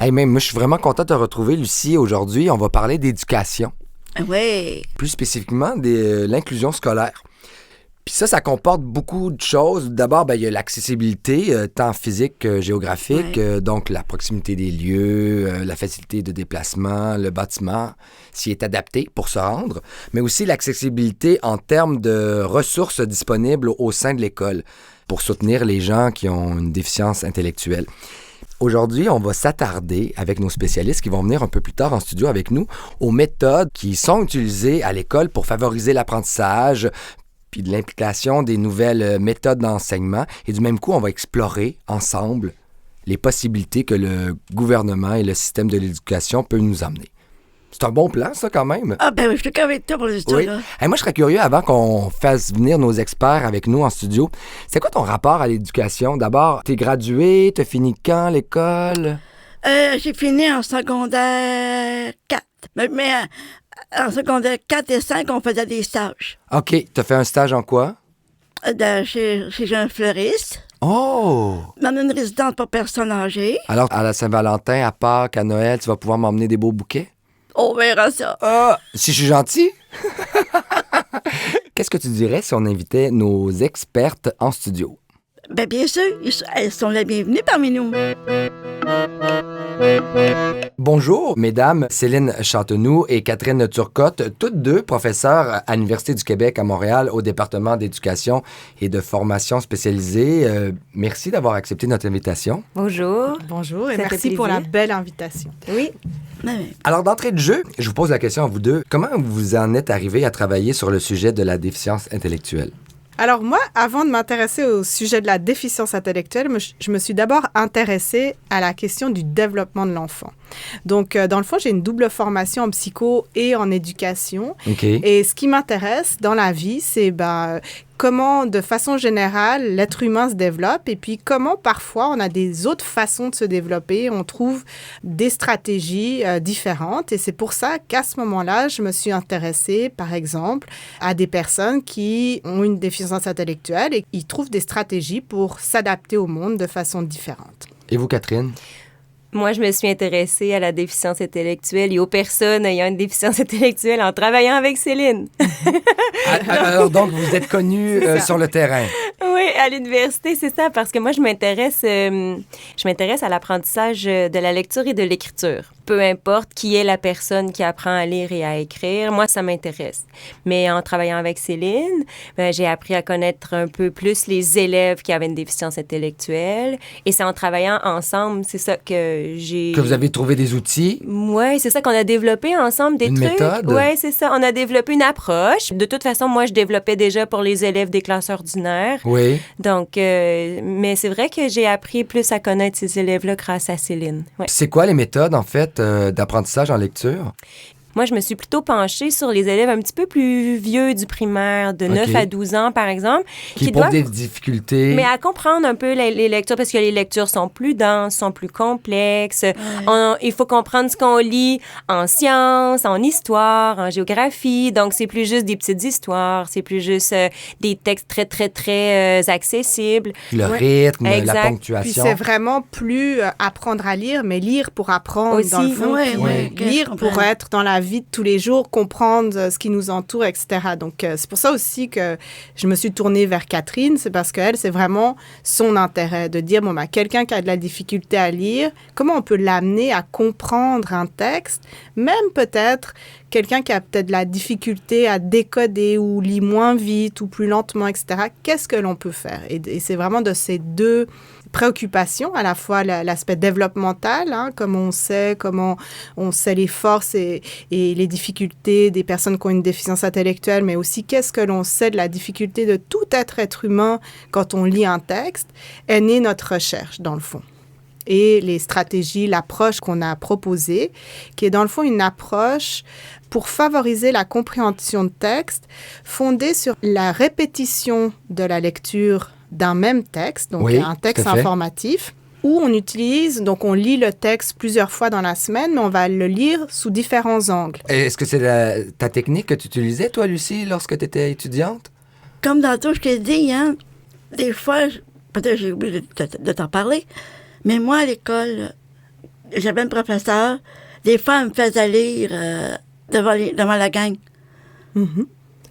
Hey, même moi, je suis vraiment content de te retrouver, Lucie. Aujourd'hui, on va parler d'éducation. Oui. Plus spécifiquement de l'inclusion scolaire. Puis ça comporte beaucoup de choses. D'abord, il y a l'accessibilité, tant physique que géographique, donc la proximité des lieux, la facilité de déplacement, le bâtiment, s'y est adapté pour se rendre, mais aussi l'accessibilité en termes de ressources disponibles au sein de l'école pour soutenir les gens qui ont une déficience intellectuelle. Aujourd'hui, on va s'attarder avec nos spécialistes qui vont venir un peu plus tard en studio avec nous aux méthodes qui sont utilisées à l'école pour favoriser l'apprentissage, puis de l'implication des nouvelles méthodes d'enseignement. Et du même coup, on va explorer ensemble les possibilités que le gouvernement et le système de l'éducation peuvent nous amener. C'est un bon plan, ça, quand même. Ah ben oui, je suis d'accord avec toi pour l'histoire, Oui. là. Hey, moi, je serais curieux, avant qu'on fasse venir nos experts avec nous en studio, c'est quoi ton rapport à l'éducation? D'abord, t'es gradué, t'as fini quand l'école? J'ai fini en secondaire 4. Mais en secondaire 4 et 5, on faisait des stages. OK, t'as fait un stage en quoi? Chez un fleuriste, Oh! dans une résidence pour personnes âgées. Alors, à la Saint-Valentin, à Pâques, à Noël, tu vas pouvoir m'emmener des beaux bouquets? On verra ça. Ah! Si je suis gentil? Qu'est-ce que tu dirais si on invitait nos expertes en studio? Ben bien sûr, elles sont les bienvenues parmi nous. Bonjour, mesdames Céline Chantenou et Catherine Turcotte, toutes deux professeurs à l'Université du Québec à Montréal au département d'éducation et de formation spécialisée. Merci d'avoir accepté notre invitation. Bonjour. Bonjour et Ça fait merci pour plaisir. la belle invitation. Oui. Ouais. Alors, d'entrée de jeu, je vous pose la question à vous deux. Comment vous en êtes arrivés à travailler sur le sujet de la déficience intellectuelle? Alors moi, avant de m'intéresser au sujet de la déficience intellectuelle, je me suis d'abord intéressée à la question du développement de l'enfant. Donc, dans le fond, j'ai une double formation en psycho et en éducation. OK. Et ce qui m'intéresse dans la vie, c'est comment, de façon générale, l'être humain se développe et puis comment, parfois, on a des autres façons de se développer. On trouve des stratégies différentes. Et c'est pour ça qu'à ce moment-là, je me suis intéressée, par exemple, à des personnes qui ont une déficience intellectuelle et qui trouvent des stratégies pour s'adapter au monde de façon différente. Et vous, Catherine? Moi, je me suis intéressée à la déficience intellectuelle et aux personnes ayant une déficience intellectuelle en travaillant avec Céline. Alors, donc, vous êtes connue sur le terrain. Oui, à l'université, c'est ça, parce que moi, je m'intéresse à l'apprentissage de la lecture et de l'écriture. Peu importe qui est la personne qui apprend à lire et à écrire, moi, ça m'intéresse. Mais en travaillant avec Céline, j'ai appris à connaître un peu plus les élèves qui avaient une déficience intellectuelle. Et c'est en travaillant ensemble, c'est ça que j'ai... Que vous avez trouvé des outils? Oui, c'est ça qu'on a développé ensemble, des Une trucs. méthode? Oui, c'est ça. On a développé une approche. De toute façon, moi, je développais déjà pour les élèves des classes ordinaires. Oui. Donc, mais c'est vrai que j'ai appris plus à connaître ces élèves-là grâce à Céline. Ouais. C'est quoi les méthodes, en fait, d'apprentissage en lecture? Moi, je me suis plutôt penchée sur les élèves un petit peu plus vieux du primaire, de 9 à 12 ans, par exemple. Qui éprouvent des difficultés. Mais à comprendre un peu les lectures, parce que les lectures sont plus denses, sont plus complexes. Il faut comprendre ce qu'on lit en sciences, en histoire, en géographie. Donc, c'est plus juste des petites histoires, c'est plus juste des textes très, très, très accessibles. Le rythme, Exact. la ponctuation. Puis c'est vraiment plus apprendre à lire, mais lire pour apprendre Aussi. dans le fond. Ouais, Puis lire pour être dans la vie de tous les jours, comprendre ce qui nous entoure, etc. Donc, c'est pour ça aussi que je me suis tournée vers Catherine. C'est parce qu'elle, c'est vraiment son intérêt de dire, quelqu'un qui a de la difficulté à lire, comment on peut l'amener à comprendre un texte, même peut-être quelqu'un qui a peut-être de la difficulté à décoder ou lit moins vite ou plus lentement, etc. Qu'est-ce que l'on peut faire? Et c'est vraiment de ces deux préoccupations, à la fois l'aspect développemental, comment on sait les forces et les difficultés des personnes qui ont une déficience intellectuelle, mais aussi qu'est-ce que l'on sait de la difficulté de tout être humain quand on lit un texte, est née notre recherche, dans le fond. Et les stratégies, l'approche qu'on a proposée, qui est dans le fond une approche pour favoriser la compréhension de texte fondée sur la répétition de la lecture d'un même texte, donc un texte informatif, où on utilise, donc on lit le texte plusieurs fois dans la semaine, mais on va le lire sous différents angles. Est-ce que c'est ta technique que tu utilisais, toi, Lucie, lorsque tu étais étudiante? Comme dans tout, je t'ai dit, des fois, peut-être j'ai oublié de t'en parler, mais moi, à l'école, j'avais une professeure, des fois, elle me faisait lire devant la gang.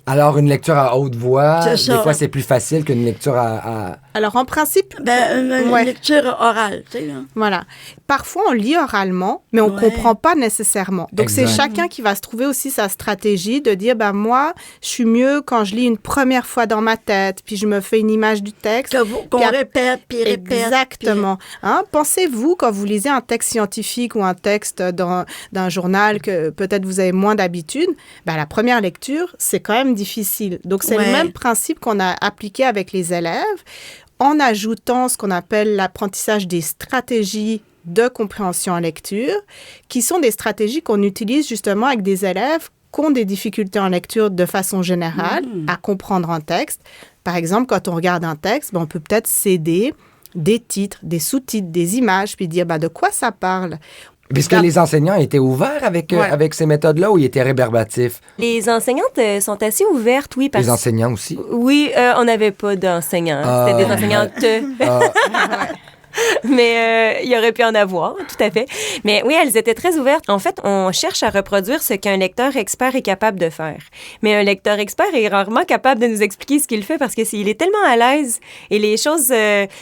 Alors, une lecture à haute voix, C'est des ça. fois, c'est plus facile qu'une lecture à... Alors, en principe, Une lecture orale, tu sais, là. voilà. Parfois, on lit oralement, mais on ne Ouais. comprend pas nécessairement. Donc, c'est Exact. chacun qui va se trouver aussi sa stratégie de dire, ben moi, je suis mieux quand je lis une première fois dans ma tête, puis je me fais une image du texte. Qu'on Puis répète, puis répète. Exactement. Hein? Pensez-vous, quand vous lisez un texte scientifique ou un texte d'un journal que peut-être vous avez moins d'habitude, ben, la première lecture, c'est quand même difficile. Donc, c'est le Ouais. même principe qu'on a appliqué avec les élèves, en ajoutant ce qu'on appelle l'apprentissage des stratégies de compréhension en lecture, qui sont des stratégies qu'on utilise justement avec des élèves qui ont des difficultés en lecture de façon générale à comprendre un texte. Par exemple, quand on regarde un texte, ben, on peut peut-être s'aider des titres, des sous-titres, des images, puis dire ben, de quoi ça parle. Puisque les enseignants étaient ouverts avec, Ouais. avec ces méthodes-là ou ils étaient rébarbatifs? Les enseignantes sont assez ouvertes, oui, parce Les enseignants aussi? Oui, on n'avait pas d'enseignants. Ah. C'était des enseignantes. Mais il y aurait pu en avoir, tout à fait. Mais oui, elles étaient très ouvertes. En fait, on cherche à reproduire ce qu'un lecteur expert est capable de faire. Mais un lecteur expert est rarement capable de nous expliquer ce qu'il fait parce qu'il est tellement à l'aise et les choses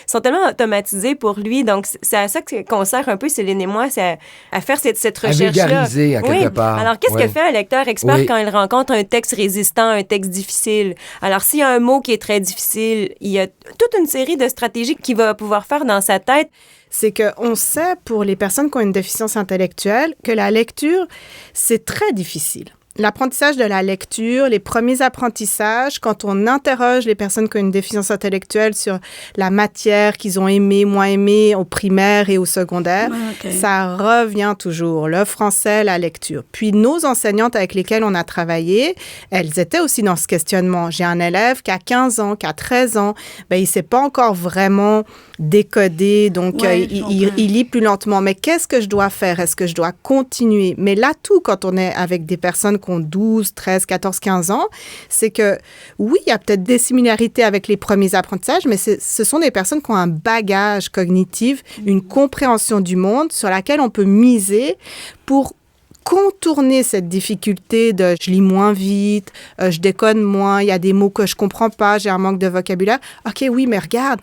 sont tellement automatisées pour lui. Donc, c'est à ça qu'on sert un peu, Céline et moi, c'est à faire cette À recherche-là. vulgariser, à quelque part. Alors, qu'est-ce Oui. que fait un lecteur expert Oui. quand il rencontre un texte résistant, un texte difficile? Alors, s'il y a un mot qui est très difficile, il y a toute une série de stratégies qu'il va pouvoir faire dans sa tête. C'est qu'on sait, pour les personnes qui ont une déficience intellectuelle, que la lecture, c'est très difficile. L'apprentissage de la lecture, les premiers apprentissages, quand on interroge les personnes qui ont une déficience intellectuelle sur la matière qu'ils ont aimée, moins aimée au primaire et au secondaire, Ok. ça revient toujours, le français, la lecture. Puis nos enseignantes avec lesquelles on a travaillé, elles étaient aussi dans ce questionnement. J'ai un élève qui a 15 ans, qui a 13 ans, ben, il ne s'est pas encore vraiment décodé, donc Ouais, je il comprends. lit plus lentement. Mais qu'est-ce que je dois faire? Est-ce que je dois continuer? Mais l'atout, quand on est avec des personnes qui ont 12, 13, 14, 15 ans, c'est que oui, il y a peut-être des similarités avec les premiers apprentissages, mais ce sont des personnes qui ont un bagage cognitif, une compréhension du monde sur laquelle on peut miser pour contourner cette difficulté de je lis moins vite, je déconne moins, il y a des mots que je comprends pas, j'ai un manque de vocabulaire. OK, oui, mais regarde,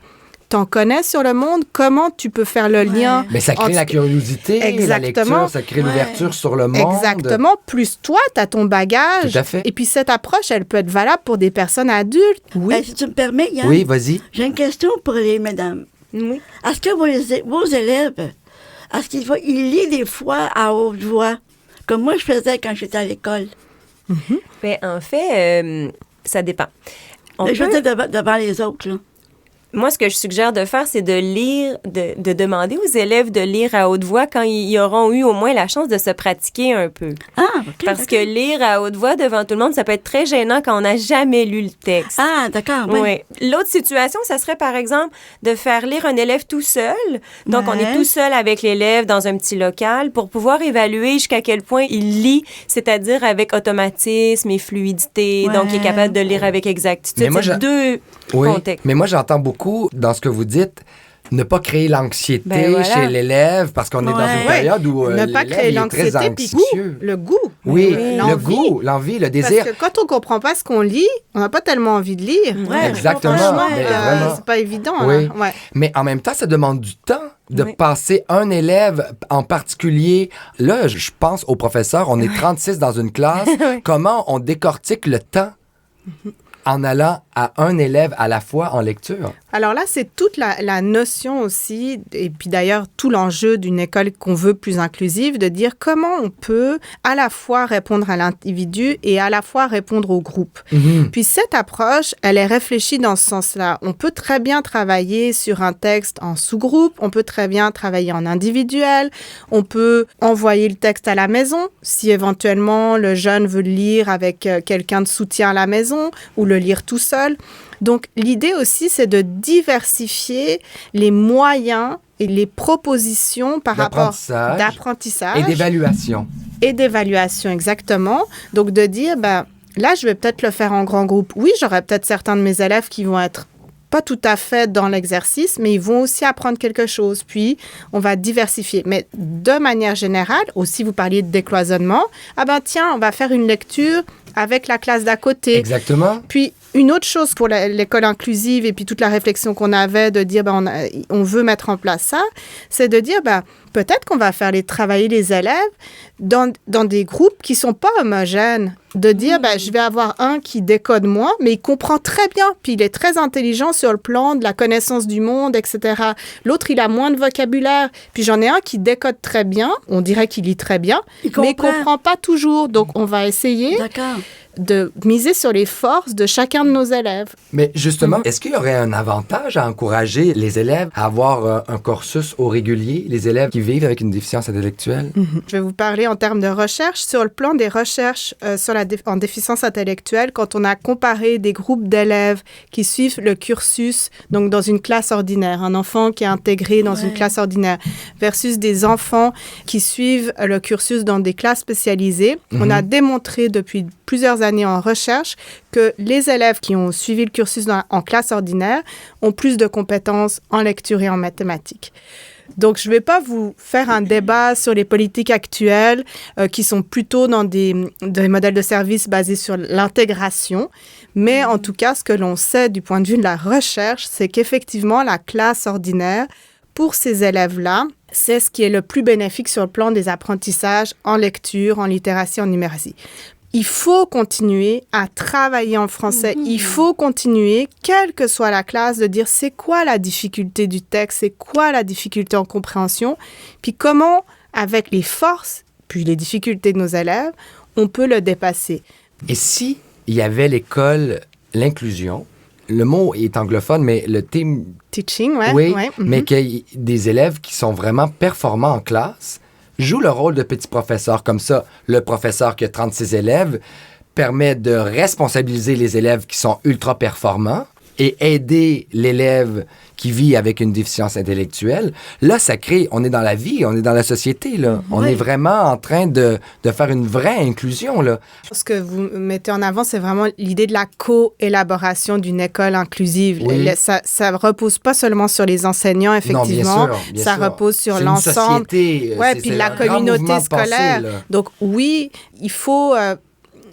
t'en connais sur le monde, comment tu peux faire le lien? Mais ça crée entre- la curiosité, la Exactement. lecture, ça crée Ouais. l'ouverture sur le monde. Exactement. Plus toi, tu as ton bagage. Tout à fait. Et puis cette approche, elle peut être valable pour des personnes adultes. Ben, si tu me permets, Yann, Oui, vas-y. j'ai une question pour les mesdames. Oui. Est-ce que vos élèves, est-ce qu'ils lisent des fois à haute voix, comme moi je faisais quand j'étais à l'école? Mais en fait, ça dépend. On Je peut- veux dire devant les autres, là. Moi, ce que je suggère de faire, c'est de lire, de demander aux élèves de lire à haute voix quand ils auront eu au moins la chance de se pratiquer un peu. Ah, OK. Parce d'accord. que lire à haute voix devant tout le monde, ça peut être très gênant quand on n'a jamais lu le texte. Ah, d'accord, oui. Ouais. L'autre situation, ça serait par exemple de faire lire un élève tout seul. Donc, on est Ouais. tout seul avec l'élève dans un petit local pour pouvoir évaluer jusqu'à quel point il lit, c'est-à-dire avec automatisme et fluidité. Ouais. Donc, il est capable de lire avec exactitude. Mais moi, C'est deux Oui, contextes. mais moi, j'entends beaucoup dans ce que vous dites, ne pas créer l'anxiété Ben voilà. chez l'élève parce qu'on est dans une Ouais. période où ne pas l'élève, créer il est très l'anxiété, puis anxieux. le goût. Oui, Oui. le L'envie. goût, l'envie, le Parce désir. que quand on comprend pas ce qu'on lit, on n'a pas tellement envie de lire. Ouais, Exactement. franchement, Mais vraiment. C'est pas évident. Oui. Là. Ouais. Mais en même temps, ça demande du temps de Oui. passer un élève en particulier. Là, je pense au professeur, on est 36 dans une classe. Comment on décortique le temps en allant à un élève à la fois en lecture? Alors là, c'est toute la notion aussi, et puis d'ailleurs tout l'enjeu d'une école qu'on veut plus inclusive, de dire comment on peut à la fois répondre à l'individu et à la fois répondre au groupe. Puis cette approche, elle est réfléchie dans ce sens-là. On peut très bien travailler sur un texte en sous-groupe, on peut très bien travailler en individuel, on peut envoyer le texte à la maison, si éventuellement le jeune veut le lire avec quelqu'un de soutien à la maison, ou le lire tout seul. Donc, l'idée aussi, c'est de diversifier les moyens et les propositions par rapport d'apprentissage Et d'évaluation. et d'évaluation, exactement. Donc, de dire, ben, là, je vais peut-être le faire en grand groupe. Oui, j'aurai peut-être certains de mes élèves qui vont être pas tout à fait dans l'exercice, mais ils vont aussi apprendre quelque chose. Puis, on va diversifier. Mais de manière générale, aussi, vous parliez de décloisonnement. Ah ben tiens, on va faire une lecture avec la classe d'à côté. Exactement. Puis, une autre chose pour l'école inclusive et puis toute la réflexion qu'on avait de dire on veut mettre en place ça, c'est de dire peut-être qu'on va faire travailler les élèves dans des groupes qui sont pas homogènes. De dire je vais avoir un qui décode moins, mais il comprend très bien, puis il est très intelligent sur le plan de la connaissance du monde, etc. L'autre, il a moins de vocabulaire. Puis j'en ai un qui décode très bien, on dirait qu'il lit très bien, mais il comprend pas toujours. Donc on va essayer de miser sur les forces de chacun de nos élèves. Mais justement, est-ce qu'il y aurait un avantage à encourager les élèves à avoir un cursus au régulier, les élèves qui vivent avec une déficience intellectuelle? Je vais vous parler en termes de recherche. Sur le plan des recherches en déficience intellectuelle, quand on a comparé des groupes d'élèves qui suivent le cursus, donc dans une classe ordinaire, un enfant qui est intégré dans une classe ordinaire, versus des enfants qui suivent le cursus dans des classes spécialisées, on a démontré depuis plusieurs années en recherche que les élèves qui ont suivi le cursus en classe ordinaire ont plus de compétences en lecture et en mathématiques. Donc, je ne vais pas vous faire un débat sur les politiques actuelles qui sont plutôt dans des modèles de service basés sur l'intégration. Mais en tout cas, ce que l'on sait du point de vue de la recherche, c'est qu'effectivement, la classe ordinaire, pour ces élèves-là, c'est ce qui est le plus bénéfique sur le plan des apprentissages en lecture, en littératie, en numératie. Il faut continuer à travailler en français. Il faut continuer, quelle que soit la classe, de dire c'est quoi la difficulté du texte, c'est quoi la difficulté en compréhension, puis comment, avec les forces, puis les difficultés de nos élèves, on peut le dépasser. Et si il y avait l'école, l'inclusion, le mot est anglophone, mais le thème... Teaching, oui. Mais qu'il y ait des élèves qui sont vraiment performants en classe, joue le rôle de petit professeur. Comme ça, le professeur qui a 36 élèves permet de responsabiliser les élèves qui sont ultra performants et aider l'élève qui vit avec une déficience intellectuelle. Là, ça crée... On est dans la vie, on est dans la société, là. On est vraiment en train de faire une vraie inclusion, là. Ce que vous mettez en avant, c'est vraiment l'idée de la co-élaboration d'une école inclusive. Oui. Ça ne repose pas seulement sur les enseignants, effectivement. Non, bien ça sûr. repose sur c'est l'ensemble. Une société. Puis la communauté scolaire. Donc oui, il faut...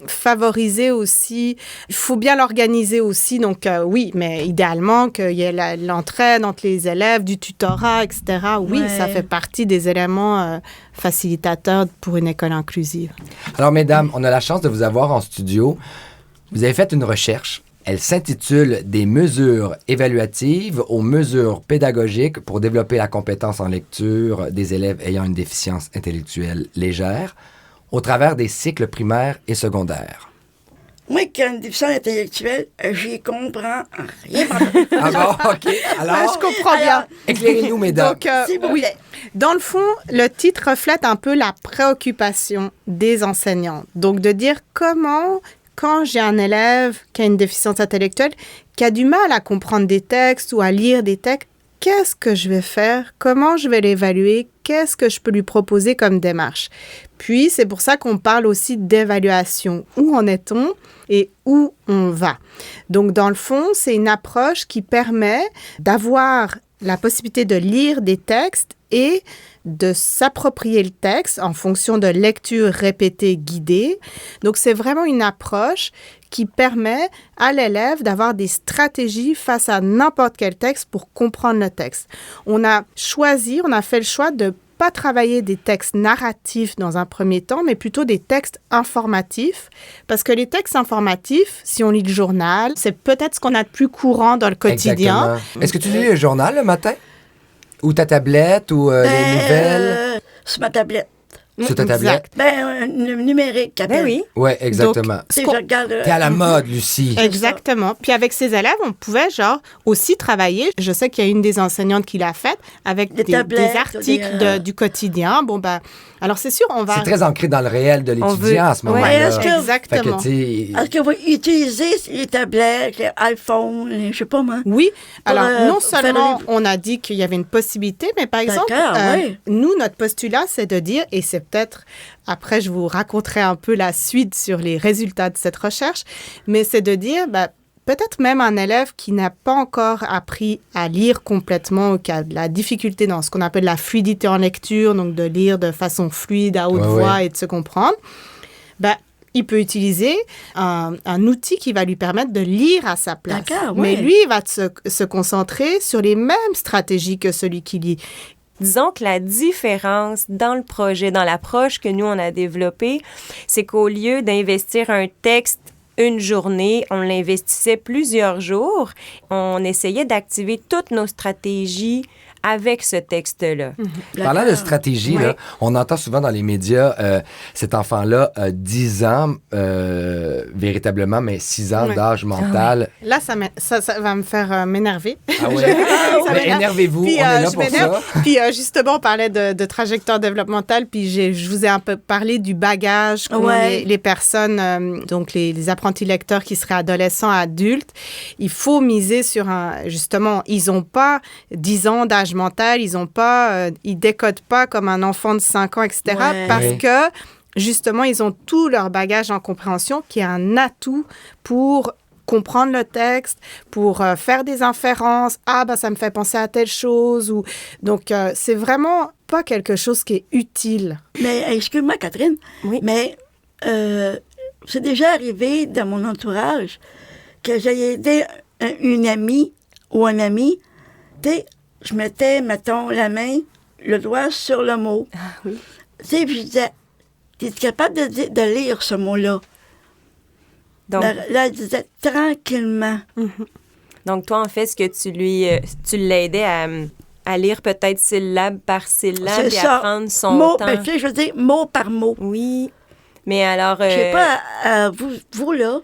favoriser aussi, il faut bien l'organiser aussi, donc oui, mais idéalement qu'il y ait l'entraide entre les élèves, du tutorat, etc. Oui, ça fait partie des éléments facilitateurs pour une école inclusive. Alors, mesdames, on a la chance de vous avoir en studio. Vous avez fait une recherche. Elle s'intitule « Des mesures évaluatives aux mesures pédagogiques pour développer la compétence en lecture des élèves ayant une déficience intellectuelle légère » au travers des cycles primaires et secondaires. Moi, qui ai une déficience intellectuelle, j'y comprends rien. Ah bon, OK. Alors, je comprends bien. Éclairez-nous, mesdames. Donc, oui. Dans le fond, le titre reflète un peu la préoccupation des enseignants. Donc, de dire comment, quand j'ai un élève qui a une déficience intellectuelle, qui a du mal à comprendre des textes ou à lire des textes, qu'est-ce que je vais faire? Comment je vais l'évaluer? Qu'est-ce que je peux lui proposer comme démarche? Puis, c'est pour ça qu'on parle aussi d'évaluation. Où en est-on et où on va? Donc, dans le fond, c'est une approche qui permet d'avoir la possibilité de lire des textes et de s'approprier le texte en fonction de lectures répétées guidées. Donc, c'est vraiment une approche qui permet à l'élève d'avoir des stratégies face à n'importe quel texte pour comprendre le texte. On a fait le choix de pas travailler des textes narratifs dans un premier temps, mais plutôt des textes informatifs. Parce que les textes informatifs, si on lit le journal, c'est peut-être ce qu'on a de plus courant dans le quotidien. Exactement. Est-ce que tu lis le journal le matin? Ou ta tablette, ou les nouvelles? Sur ma tablette. Sur ta tablette? Numérique. Ben oui. Oui, exactement. Je regarde... T'es à la mode, Lucie. Exactement. Puis avec ses élèves, on pouvait aussi travailler. Je sais qu'il y a une des enseignantes qui l'a faite avec des articles du quotidien. Alors c'est sûr, on va... C'est très ancré dans le réel de l'étudiant à ce moment-là. Exactement. Est-ce que vous utilisez les tablettes, les iPhones, je sais pas moi? Oui. Alors non seulement on a dit qu'il y avait une possibilité, mais par exemple, nous, notre postulat, c'est de dire, et c'est peut-être... Après, je vous raconterai un peu la suite sur les résultats de cette recherche, mais c'est de dire, peut-être même un élève qui n'a pas encore appris à lire complètement, ou qui a de la difficulté dans ce qu'on appelle la fluidité en lecture, donc de lire de façon fluide, à haute voix et de se comprendre, il peut utiliser un outil qui va lui permettre de lire à sa place. D'accord, Mais lui, il va se concentrer sur les mêmes stratégies que celui qui lit. Disons que la différence dans le projet, dans l'approche que nous, on a développée, c'est qu'au lieu d'investir un texte une journée, on l'investissait plusieurs jours. On essayait d'activer toutes nos stratégies avec ce texte-là. Parlant de stratégie, là, on entend souvent dans les médias cet enfant-là a 10 ans, véritablement, mais 6 ans d'âge mental. Là, ça va me faire m'énerver. Ah oui? Mais énervez-vous, puis, on est là pour ça. Puis justement, on parlait de trajectoire développementale, puis je vous ai un peu parlé du bagage qu'ont les personnes, donc les apprentis lecteurs qui seraient adolescents, adultes. Il faut miser sur justement, ils n'ont pas 10 ans d'âge mental, ils décodent pas comme un enfant de 5 ans, etc. Parce que, justement, ils ont tout leur bagage en compréhension qui est un atout pour comprendre le texte, pour faire des inférences. Ça me fait penser à telle chose. Donc, c'est vraiment pas quelque chose qui est utile. Mais, excuse-moi, Catherine, mais c'est déjà arrivé dans mon entourage que j'ai aidé une amie ou un ami, je mettais, mettons, la main, le doigt sur le mot. Ah oui. Tu sais, puis je disais, t'es capable de lire ce mot-là? Donc, là, elle disait tranquillement. Donc, toi, en fait, ce que tu l'aidais à lire peut-être syllabe par syllabe et à prendre son mot, temps. Tu sais, je veux dire mot par mot. Oui. Mais alors... Je sais pas, vous là,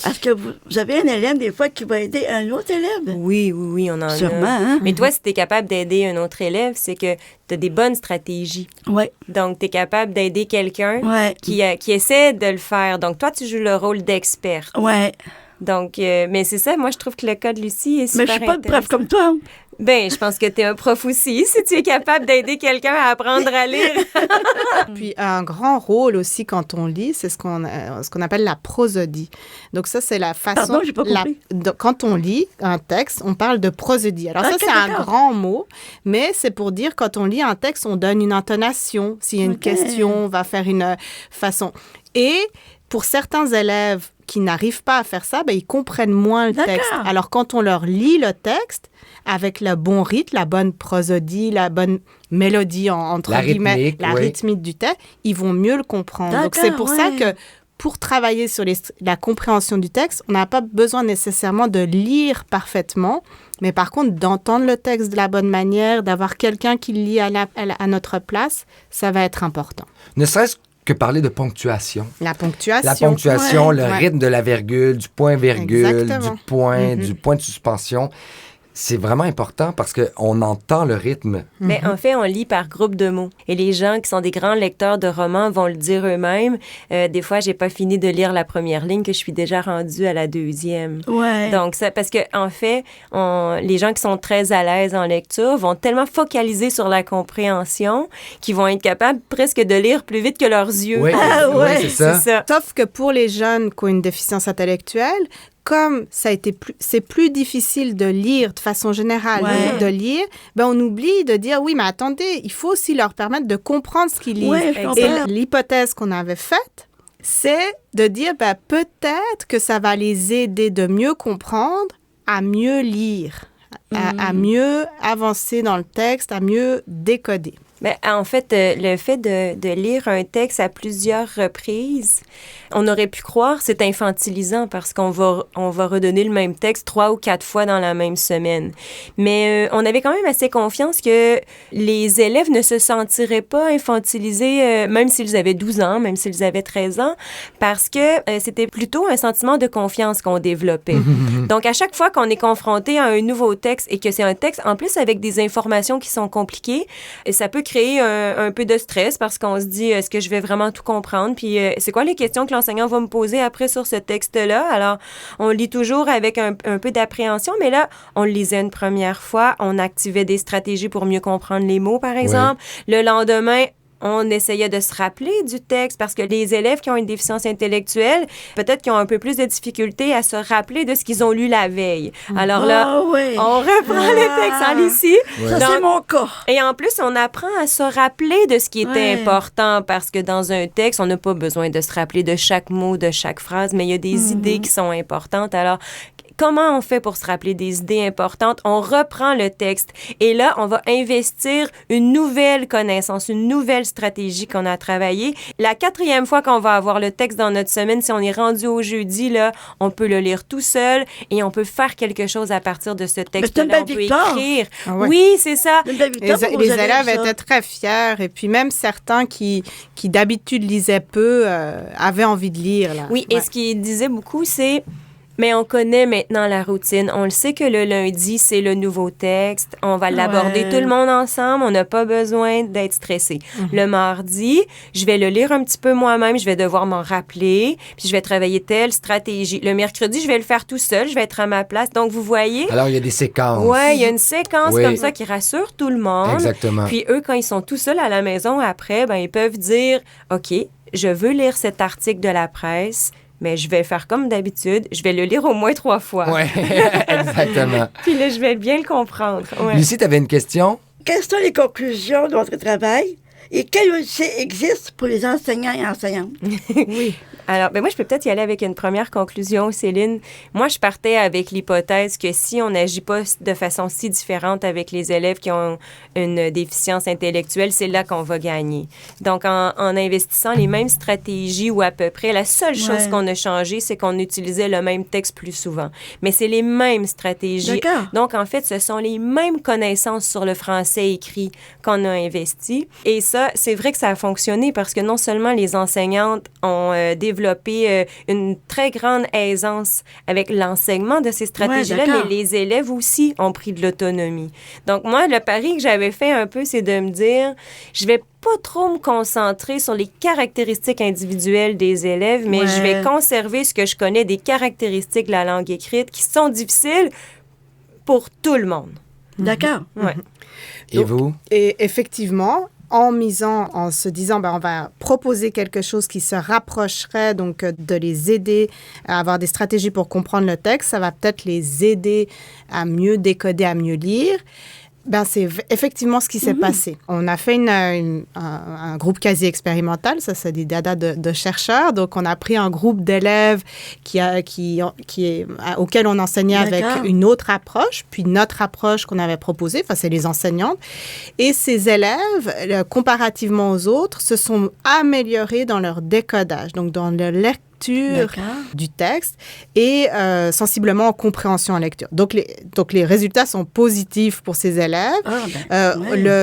est-ce que vous avez un élève, des fois, qui va aider un autre élève? Oui, on en a. Sûrement, hein? Mais toi, si tu es capable d'aider un autre élève, c'est que tu as des bonnes stratégies. Oui. Donc, tu es capable d'aider quelqu'un qui essaie de le faire. Donc, toi, tu joues le rôle d'expert. Oui. Donc, mais c'est ça, moi, je trouve que le cas de Lucie est super Mais je suis pas une prof comme toi. Ben, je pense que tu es un prof aussi, si tu es capable d'aider quelqu'un à apprendre à lire. Puis, un grand rôle aussi quand on lit, c'est ce qu'on appelle la prosodie. Donc, ça, c'est la façon... Pardon, j'ai pas compris. Quand on lit un texte, on parle de prosodie. Alors, ça, c'est un grand mot, mais c'est pour dire, quand on lit un texte, on donne une intonation. S'il y a une question, on va faire une façon. Et pour certains élèves qui n'arrivent pas à faire ça, ils comprennent moins le texte. Alors, quand on leur lit le texte, avec le bon rythme, la bonne prosodie, la bonne mélodie, entre guillemets, la rythmique du texte, ils vont mieux le comprendre. Donc, c'est pour ça que pour travailler sur la compréhension du texte, on n'a pas besoin nécessairement de lire parfaitement, mais par contre, d'entendre le texte de la bonne manière, d'avoir quelqu'un qui le lit à notre place, ça va être important. Ne serait-ce que parler de ponctuation. La ponctuation. La ponctuation, le rythme de la virgule, du point-virgule, du point de suspension. C'est vraiment important parce qu'on entend le rythme. Mais en fait, on lit par groupe de mots. Et les gens qui sont des grands lecteurs de romans vont le dire eux-mêmes. Des fois, j'ai pas fini de lire la première ligne que je suis déjà rendue à la deuxième. Ouais. Donc, ça, parce que en fait, les gens qui sont très à l'aise en lecture vont tellement focaliser sur la compréhension qu'ils vont être capables presque de lire plus vite que leurs yeux. Oui, c'est ça. Sauf que pour les jeunes qui ont une déficience intellectuelle, comme c'est plus difficile de lire de façon générale, de lire, on oublie de dire, oui, mais attendez, il faut aussi leur permettre de comprendre ce qu'ils lisent. Et l'hypothèse qu'on avait faite, c'est de dire, peut-être que ça va les aider de mieux comprendre, à mieux lire, à mieux avancer dans le texte, à mieux décoder. Ben, en fait, le fait de lire un texte à plusieurs reprises, on aurait pu croire c'est infantilisant parce qu'on va redonner le même texte 3 ou 4 fois dans la même semaine. Mais on avait quand même assez confiance que les élèves ne se sentiraient pas infantilisés, même s'ils avaient 12 ans, même s'ils avaient 13 ans, parce que c'était plutôt un sentiment de confiance qu'on développait. Donc, à chaque fois qu'on est confronté à un nouveau texte et que c'est un texte, en plus, avec des informations qui sont compliquées, ça peut créer un peu de stress parce qu'on se dit, est-ce que je vais vraiment tout comprendre? Puis, c'est quoi les questions que l'enseignant va me poser après sur ce texte-là? Alors, on lit toujours avec un peu d'appréhension, mais là, on le lisait une première fois, on activait des stratégies pour mieux comprendre les mots, par exemple. Le lendemain, on essayait de se rappeler du texte parce que les élèves qui ont une déficience intellectuelle, peut-être qu'ils ont un peu plus de difficulté à se rappeler de ce qu'ils ont lu la veille. Alors là, on reprend le texte en ici. Ça, c'est mon cas. Et en plus, on apprend à se rappeler de ce qui était important parce que dans un texte, on n'a pas besoin de se rappeler de chaque mot, de chaque phrase, mais il y a des idées qui sont importantes. Alors, comment on fait pour se rappeler des idées importantes? On reprend le texte et là, on va investir une nouvelle connaissance, une nouvelle stratégie qu'on a travaillée. La 4e fois qu'on va avoir le texte dans notre semaine, si on est rendu au jeudi, là, on peut le lire tout seul et on peut faire quelque chose à partir de ce texte-là. On peut écrire. Ah ouais. Oui, c'est ça. Les élèves étaient très fiers et puis même certains qui d'habitude lisaient peu avaient envie de lire. Là. Oui, et ce qu'ils disaient beaucoup, c'est... Mais on connaît maintenant la routine. On le sait que le lundi, c'est le nouveau texte. On va l'aborder tout le monde ensemble. On n'a pas besoin d'être stressé. Le mardi, je vais le lire un petit peu moi-même. Je vais devoir m'en rappeler. Puis je vais travailler telle stratégie. Le mercredi, je vais le faire tout seul. Je vais être à ma place. Donc, vous voyez... Alors, il y a des séquences. Oui, il y a une séquence comme ça qui rassure tout le monde. Exactement. Puis eux, quand ils sont tout seuls à la maison, après, ben, ils peuvent dire, OK, je veux lire cet article de la presse. Mais je vais faire comme d'habitude. Je vais le lire au moins 3 fois. Oui, exactement. Puis là, je vais bien le comprendre. Ouais. Lucie, tu avais une question? Quelles sont les conclusions de votre travail et quels outils existent pour les enseignants et enseignantes? Oui. Alors, ben moi, je peux peut-être y aller avec une première conclusion, Céline. Moi, je partais avec l'hypothèse que si on n'agit pas de façon si différente avec les élèves qui ont une déficience intellectuelle, c'est là qu'on va gagner. Donc, en investissant les mêmes stratégies ou à peu près, la seule chose qu'on a changé, c'est qu'on utilisait le même texte plus souvent. Mais c'est les mêmes stratégies. D'accord. Donc, en fait, ce sont les mêmes connaissances sur le français écrit qu'on a investi. Et ça, c'est vrai que ça a fonctionné parce que non seulement les enseignantes ont développé une très grande aisance avec l'enseignement de ces stratégies-là, mais les élèves aussi ont pris de l'autonomie. Donc, moi, le pari que j'avais fait un peu, c'est de me dire, je vais pas trop me concentrer sur les caractéristiques individuelles des élèves, mais je vais conserver ce que je connais des caractéristiques de la langue écrite qui sont difficiles pour tout le monde. D'accord. Ouais. Et vous? Et effectivement, en se disant, on va proposer quelque chose qui se rapprocherait, donc de les aider à avoir des stratégies pour comprendre le texte, ça va peut-être les aider à mieux décoder, à mieux lire. C'est effectivement ce qui s'est passé. On a fait un groupe quasi expérimental, ça c'est des dada de chercheurs. Donc on a pris un groupe d'élèves auquel on enseignait avec une autre approche, puis notre approche qu'on avait proposée, c'est les enseignantes. Et ces élèves, comparativement aux autres, se sont améliorés dans leur décodage, donc dans le lecture du texte et sensiblement en compréhension en lecture. Donc les résultats sont positifs pour ces élèves.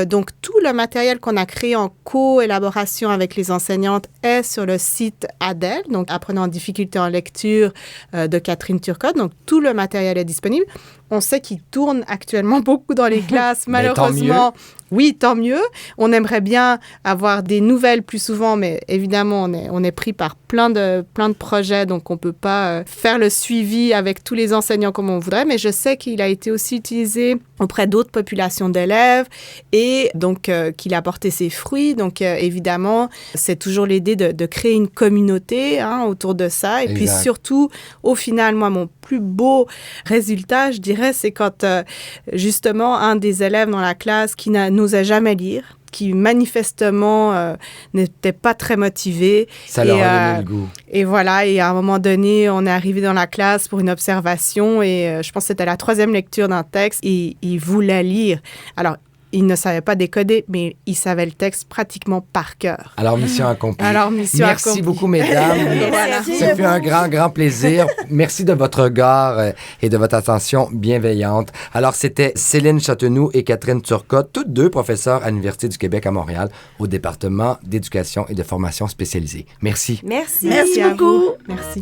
Donc tout le matériel qu'on a créé en co-élaboration avec les enseignantes est sur le site ADEL, donc Apprenant en difficulté en lecture de Catherine Turcotte. Donc tout le matériel est disponible. On sait qu'il tourne actuellement beaucoup dans les classes, malheureusement. Oui, tant mieux. On aimerait bien avoir des nouvelles plus souvent, mais évidemment, on est pris par plein de projets, donc on ne peut pas faire le suivi avec tous les enseignants comme on voudrait, mais je sais qu'il a été aussi utilisé auprès d'autres populations d'élèves et donc qu'il a porté ses fruits. Donc évidemment, c'est toujours l'idée de créer une communauté autour de ça. Et puis surtout, au final, moi, mon plus beau résultat, je dirais, c'est quand justement un des élèves dans la classe qui n'osait jamais lire, qui manifestement n'était pas très motivé. Ça leur a donné le goût. Et voilà, et à un moment donné, on est arrivé dans la classe pour une observation et je pense que c'était la 3e lecture d'un texte et il voulait lire. Alors, il ne savait pas décoder, mais il savait le texte pratiquement par cœur. Alors, mission accomplie. Merci beaucoup, mesdames. Ça fait un grand plaisir. Merci de votre regard et de votre attention bienveillante. Alors, c'était Céline Châtenoux et Catherine Turcotte, toutes deux professeurs à l'Université du Québec à Montréal, au département d'éducation et de formation spécialisée. Merci. Merci. Merci beaucoup. Merci.